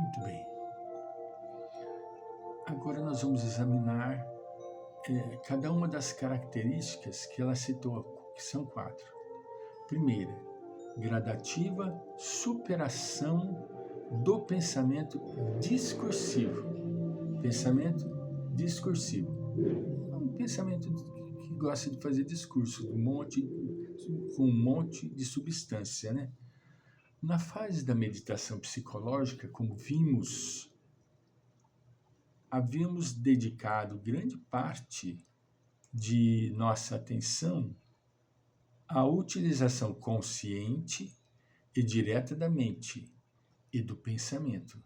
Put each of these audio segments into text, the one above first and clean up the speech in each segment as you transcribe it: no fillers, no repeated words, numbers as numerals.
Muito bem. Agora nós vamos examinar cada uma das características que ela citou, que são 4. Primeira, gradativa superação do pensamento discursivo. Pensamento discursivo. É um pensamento que gosta de fazer discurso, com um monte de substância, né? Na fase da meditação psicológica, como vimos, havíamos dedicado grande parte de nossa atenção à utilização consciente e direta da mente e do pensamento,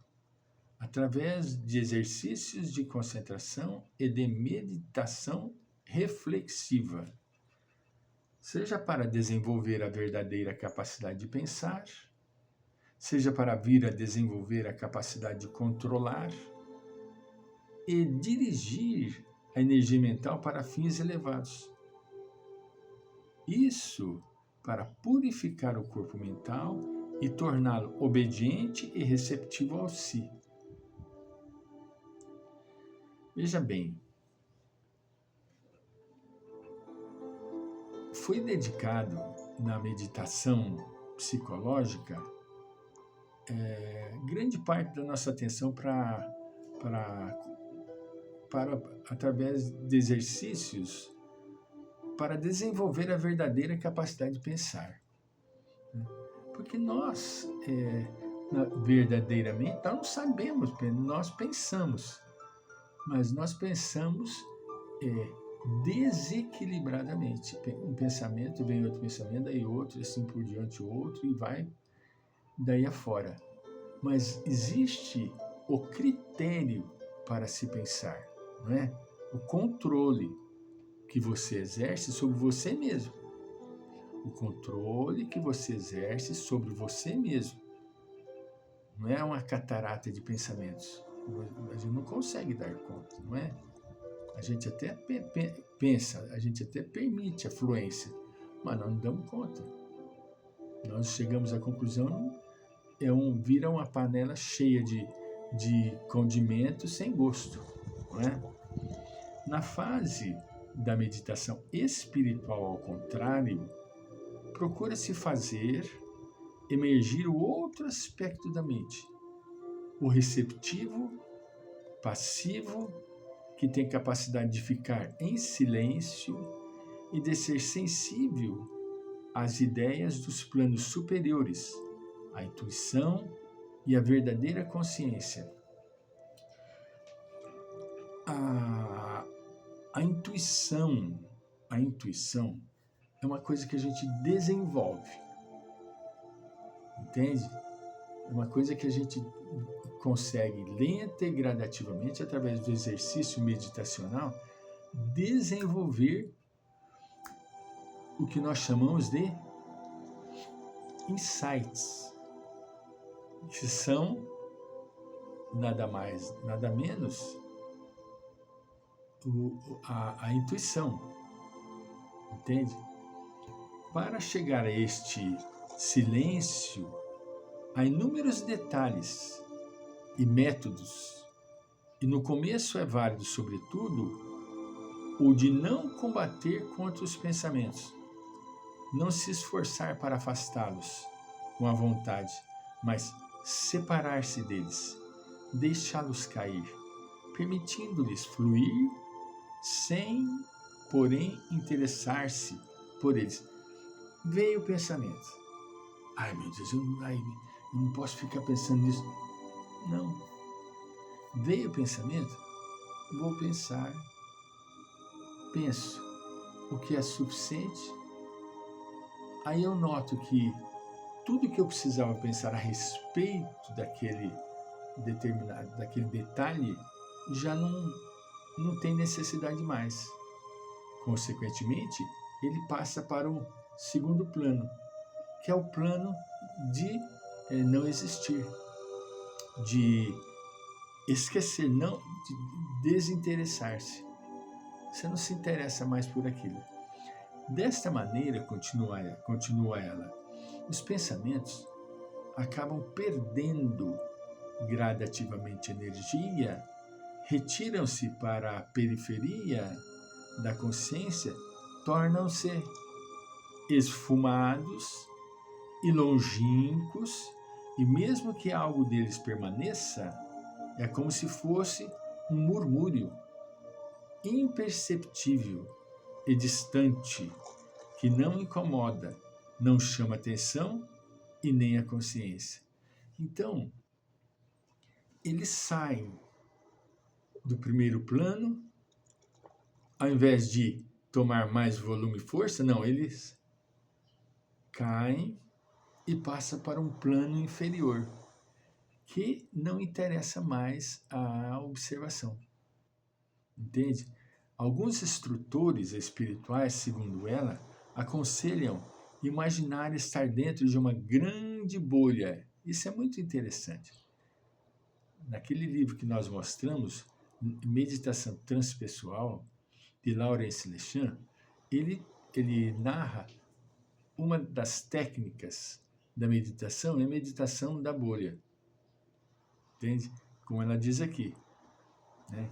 através de exercícios de concentração e de meditação reflexiva, seja para desenvolver a verdadeira capacidade de pensar, seja para vir a desenvolver a capacidade de controlar e dirigir a energia mental para fins elevados. Isso para purificar o corpo mental e torná-lo obediente e receptivo ao si. Veja bem, foi dedicado na meditação psicológica grande parte da nossa atenção para através de exercícios para desenvolver a verdadeira capacidade de pensar. Porque nós, verdadeiramente, nós não sabemos, nós pensamos, mas nós pensamos desequilibradamente. Um pensamento, vem outro pensamento, daí outro, assim por diante outro, e vai daí afora. Mas existe o critério para se pensar, não é? O controle que você exerce sobre você mesmo. O controle que você exerce sobre você mesmo. Não é uma catarata de pensamentos. A gente não consegue dar conta, não é? A gente até pensa, a gente até permite a fluência, mas nós não damos conta. Nós chegamos à conclusão, vira uma panela cheia de condimentos sem gosto, não é? Na fase da meditação espiritual, ao contrário, procura-se fazer emergir o outro aspecto da mente, o receptivo, passivo, que tem capacidade de ficar em silêncio e de ser sensível às ideias dos planos superiores, à intuição e à verdadeira consciência. A intuição é uma coisa que a gente desenvolve, entende? É uma coisa que a gente consegue lenta e gradativamente, através do exercício meditacional, desenvolver o que nós chamamos de insights, que são nada mais, nada menos a intuição, entende? Para chegar a este silêncio, há inúmeros detalhes e métodos, e no começo é válido, sobretudo, o de não combater contra os pensamentos, não se esforçar para afastá-los com a vontade, mas separar-se deles, deixá-los cair, permitindo-lhes fluir, sem, porém, interessar-se por eles. Veio o pensamento. Ai, meu Deus, eu não posso ficar pensando nisso. Não. Veio o pensamento, vou pensar. Penso o que é suficiente. Aí eu noto que tudo que eu precisava pensar a respeito daquele detalhe já não tem necessidade mais. Consequentemente, ele passa para o segundo plano, que é o plano de não existir, de esquecer, de desinteressar-se. Você não se interessa mais por aquilo. Desta maneira, continua ela, os pensamentos acabam perdendo gradativamente energia, retiram-se para a periferia da consciência, tornam-se esfumados e longínquos, e mesmo que algo deles permaneça, é como se fosse um murmúrio imperceptível e distante, que não incomoda, não chama atenção e nem a consciência. Então, eles saem do primeiro plano, ao invés de tomar mais volume e força, não, eles caem e passam para um plano inferior, que não interessa mais a observação. Entende? Alguns instrutores espirituais, segundo ela, aconselham imaginar estar dentro de uma grande bolha. Isso é muito interessante. Naquele livro que nós mostramos, Meditação Transpessoal, de Lawrence Lechan, ele narra uma das técnicas da meditação, é a meditação da bolha. Entende? Como ela diz aqui, né?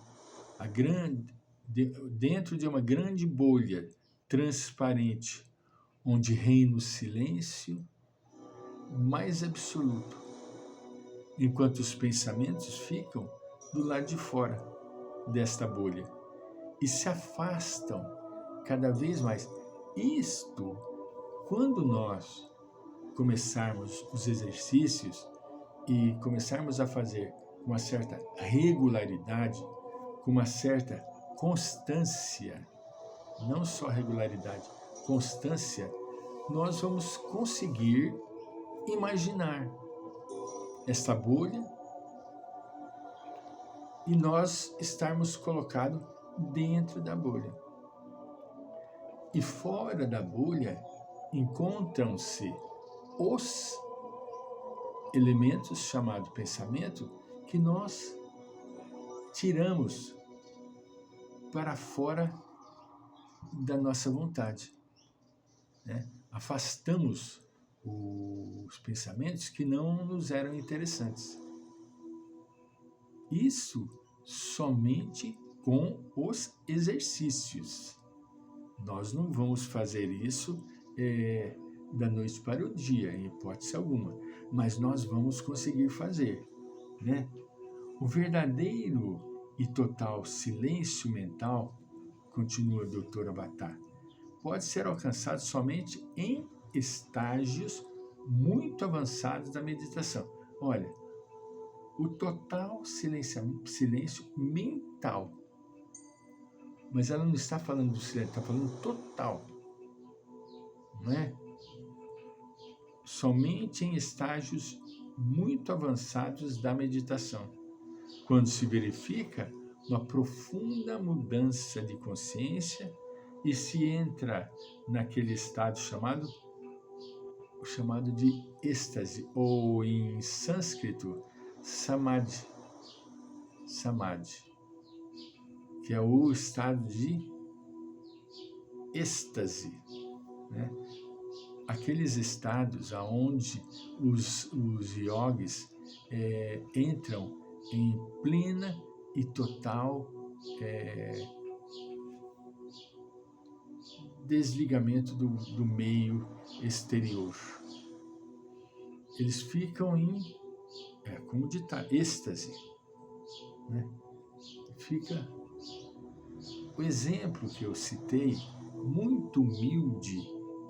Dentro de uma grande bolha transparente, onde reina o silêncio mais absoluto, enquanto os pensamentos ficam do lado de fora desta bolha e se afastam cada vez mais. Isto, quando nós começarmos os exercícios e começarmos a fazer com uma certa regularidade, com uma certa constância, não só regularidade, constância, nós vamos conseguir imaginar esta bolha e nós estarmos colocados dentro da bolha. E fora da bolha encontram-se os elementos chamados pensamento que nós tiramos para fora da nossa vontade, né? Afastamos os pensamentos que não nos eram interessantes. Isso somente com os exercícios. Nós não vamos fazer isso da noite para o dia, em hipótese alguma, mas nós vamos conseguir fazer, né? O verdadeiro e total silêncio mental, continua o Dr. Avatar, pode ser alcançado somente em estágios muito avançados da meditação. Olha, o total silêncio mental. Mas ela não está falando do silêncio, está falando total. Não é? Somente em estágios muito avançados da meditação, quando se verifica uma profunda mudança de consciência e se entra naquele estado chamado de êxtase, ou em sânscrito, samadhi, que é o estado de êxtase, né? Aqueles estados aonde os yogis entram em plena e total desligamento do meio exterior. Eles ficam em, como ditar, êxtase, né? Fica o exemplo que eu citei, muito humilde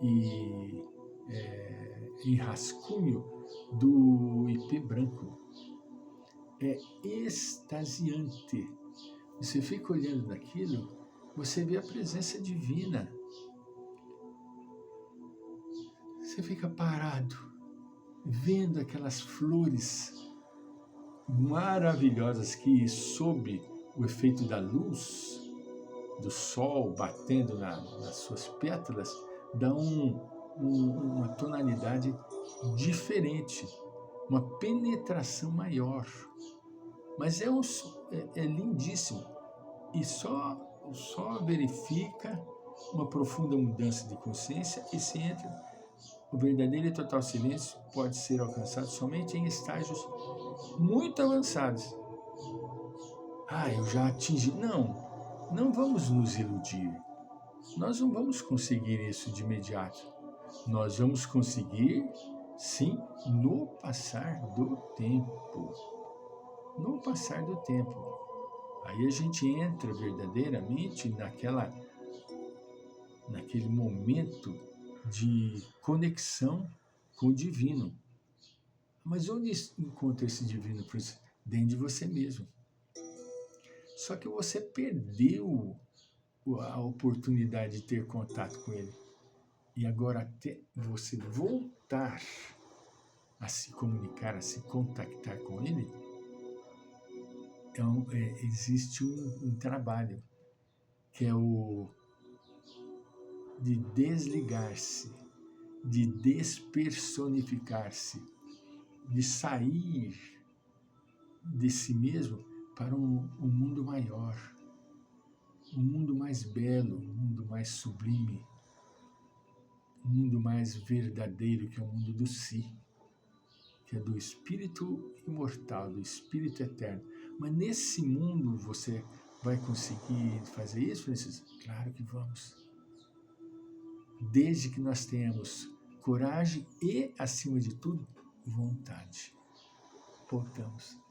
e em rascunho, do IP Branco. É extasiante. Você fica olhando naquilo, você vê a presença divina. Você fica parado, vendo aquelas flores maravilhosas que, sob o efeito da luz do sol batendo nas suas pétalas, dão uma tonalidade diferente, uma penetração maior. Mas é lindíssimo. E só verifica uma profunda mudança de consciência e se entra. O verdadeiro e total silêncio pode ser alcançado somente em estágios muito avançadas. Ah, eu já atingi. Não, não vamos nos iludir. Nós não vamos conseguir isso de imediato. Nós vamos conseguir, sim, no passar do tempo. No passar do tempo. Aí a gente entra verdadeiramente naquele momento de conexão com o divino. Mas onde encontra esse divino? Dentro de você mesmo. Só que você perdeu a oportunidade de ter contato com ele. E agora, até você voltar a se comunicar, a se contactar com ele, então existe um trabalho que é o de desligar-se, de despersonificar-se, de sair de si mesmo para um mundo maior, um mundo mais belo, um mundo mais sublime, um mundo mais verdadeiro, que é o mundo do si, que é do espírito imortal, do espírito eterno. Mas nesse mundo você vai conseguir fazer isso, Francisco? Claro que vamos. Desde que nós tenhamos coragem e, acima de tudo, vontade. Voltamos.